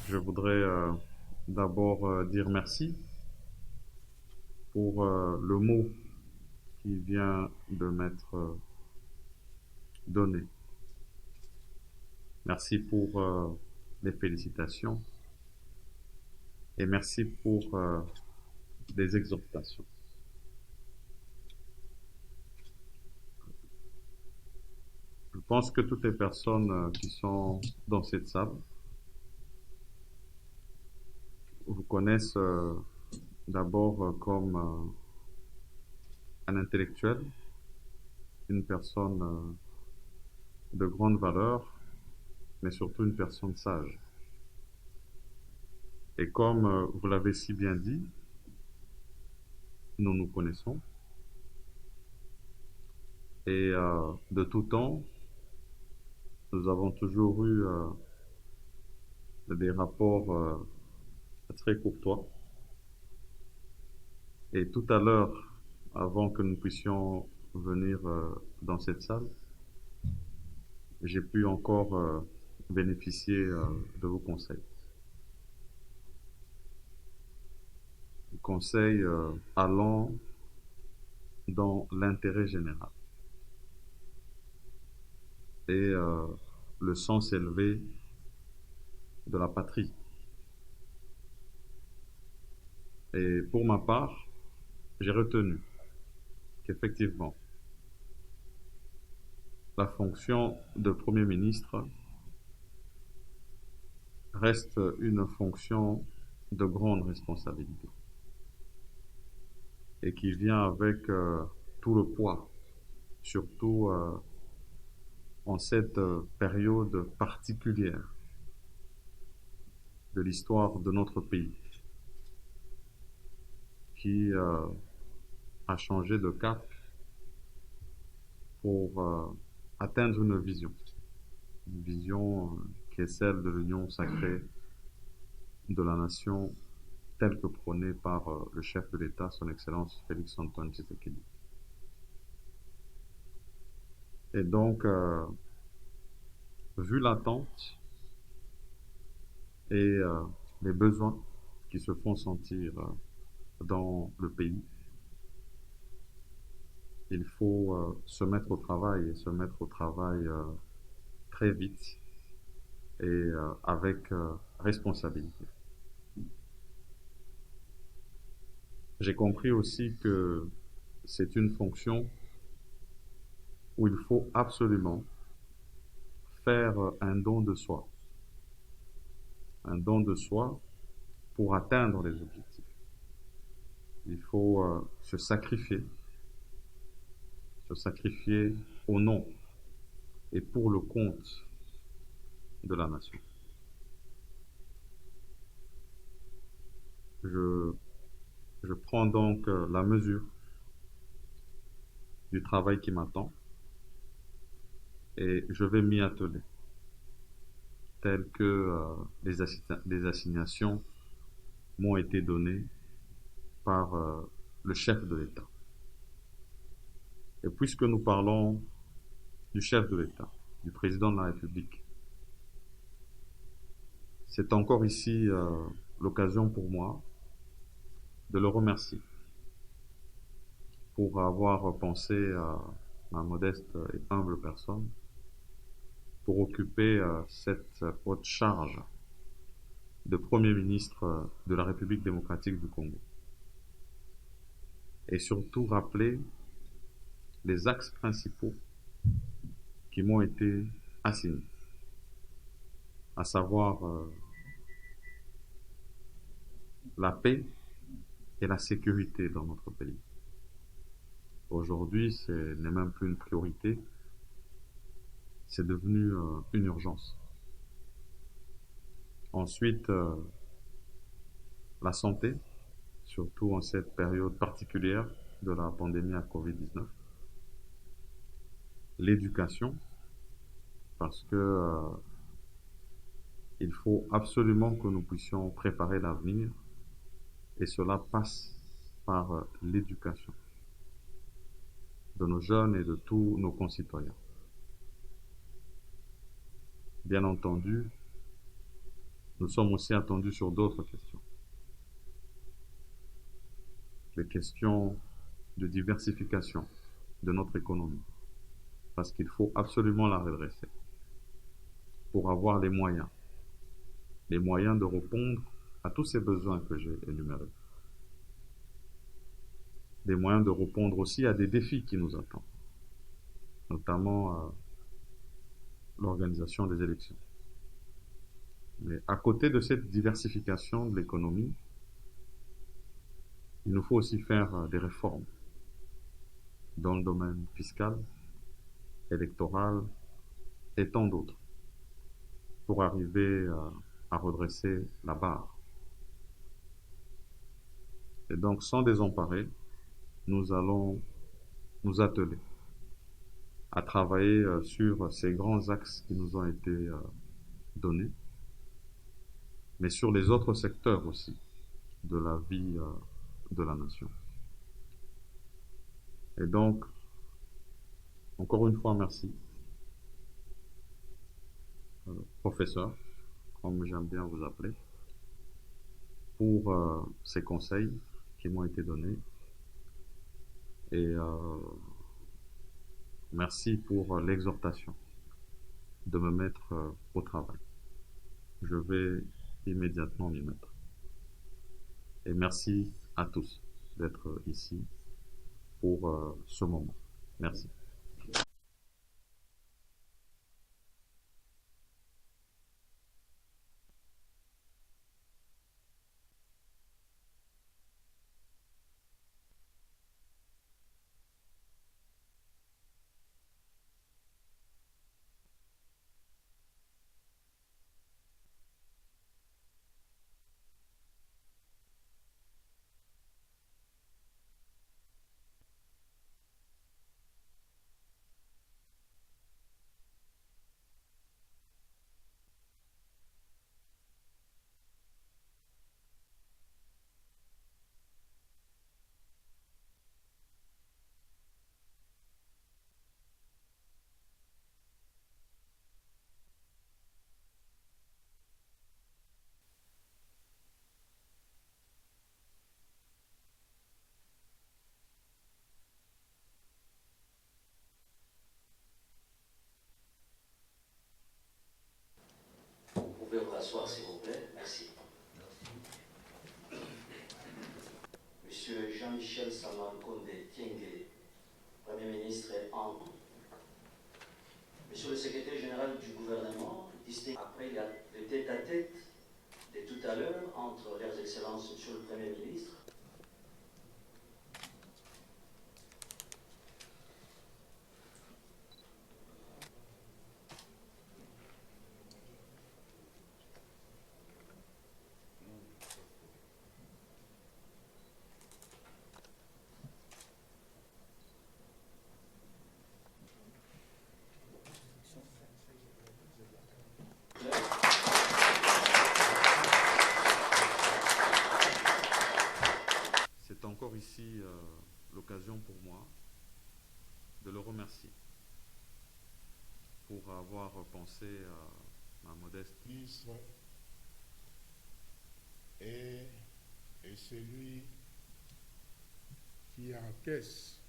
Je voudrais d'abord dire merci pour le mot qui vient de m'être donné. Merci pour les félicitations et merci pour les exhortations. Je pense que toutes les personnes qui sont dans cette salle vous connaissent d'abord comme un intellectuel, une personne de grande valeur, mais surtout une personne sage. Et comme vous l'avez si bien dit, nous nous connaissons. Et de tout temps, nous avons toujours eu des rapports très courtois. Et tout à l'heure, avant que nous puissions venir dans cette salle, j'ai pu encore bénéficier de vos conseils. Des conseils allant dans l'intérêt général et le sens élevé de la patrie. Et pour ma part, j'ai retenu qu'effectivement, la fonction de Premier ministre reste une fonction de grande responsabilité et qui vient avec tout le poids, surtout en cette période particulière de l'histoire de notre pays qui a changé de cap pour atteindre une vision qui est celle de l'union sacrée de la nation telle que prônée par le chef de l'État, son Excellence Félix Antoine Tshisekedi. Et donc, vu l'attente et les besoins qui se font sentir dans le pays, il faut se mettre au travail et se mettre au travail très vite et avec responsabilité. J'ai compris aussi que c'est une fonction où il faut absolument faire un don de soi. Un don de soi pour atteindre les objectifs. Il faut se sacrifier au nom et pour le compte de la nation. Je, je prends donc la mesure du travail qui m'attend et je vais m'y atteler, tel que les assignations m'ont été données par le chef de l'État. Et puisque nous parlons du chef de l'État, du président de la République, c'est encore ici l'occasion pour moi de le remercier pour avoir pensé à ma modeste et humble personne pour occuper cette haute charge de Premier ministre de la République démocratique du Congo. Et surtout rappeler les axes principaux qui m'ont été assignés, à savoir la paix et la sécurité dans notre pays. Aujourd'hui, ce n'est même plus une priorité, c'est devenu une urgence. Ensuite, la santé, surtout en cette période particulière de la pandémie à Covid-19. L'éducation, parce que il faut absolument que nous puissions préparer l'avenir et cela passe par l'éducation de nos jeunes et de tous nos concitoyens. Bien entendu, Nous sommes aussi attendus sur d'autres questions. Les questions de diversification de notre économie, parce qu'il faut absolument la redresser pour avoir les moyens de répondre à tous ces besoins que j'ai énumérés, des moyens de répondre aussi à des défis qui nous attendent, notamment l'organisation des élections. Mais à côté de cette diversification de l'économie, il nous faut aussi faire des réformes dans le domaine fiscal, électoral et tant d'autres pour arriver à redresser la barre. Et donc, sans désemparer, nous allons nous atteler à travailler sur ces grands axes qui nous ont été donnés, mais sur les autres secteurs aussi de la vie de la nation. Et donc, encore une fois, merci, professeur, comme j'aime bien vous appeler, pour ces conseils qui m'ont été donnés. Et merci pour l'exhortation de me mettre au travail. Je vais immédiatement m'y mettre. Et merci à tous d'être ici pour ce moment. Merci. Vous pouvez vous rasseoir, s'il vous plaît. Merci. Monsieur Jean-Michel Samakonde Tiengue, Premier ministre en. Monsieur le secrétaire général du gouvernement, distingué après le tête-à-tête de tout à l'heure entre leurs excellences, Monsieur le Premier ministre, C'est encore ici l'occasion pour moi de le remercier pour avoir pensé à ma modeste. Et celui qui encaisse.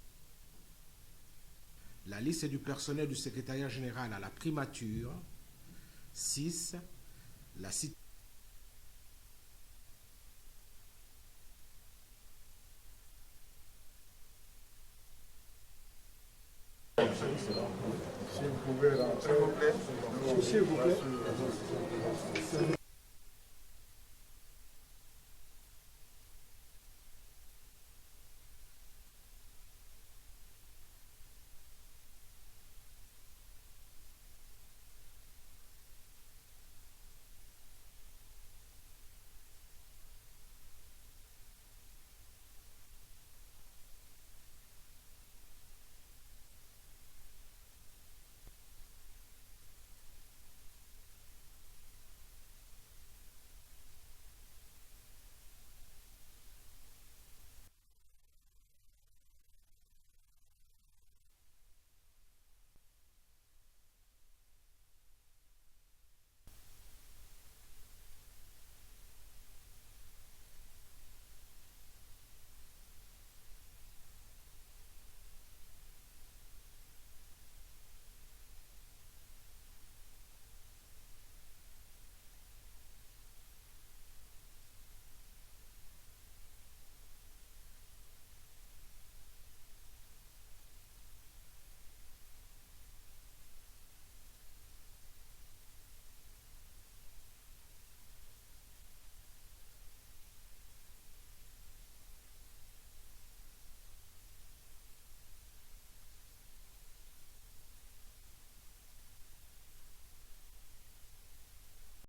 La liste du personnel du secrétariat général à la primature. 6. La cité. Si vous pouvez rentrer. S'il vous plaît.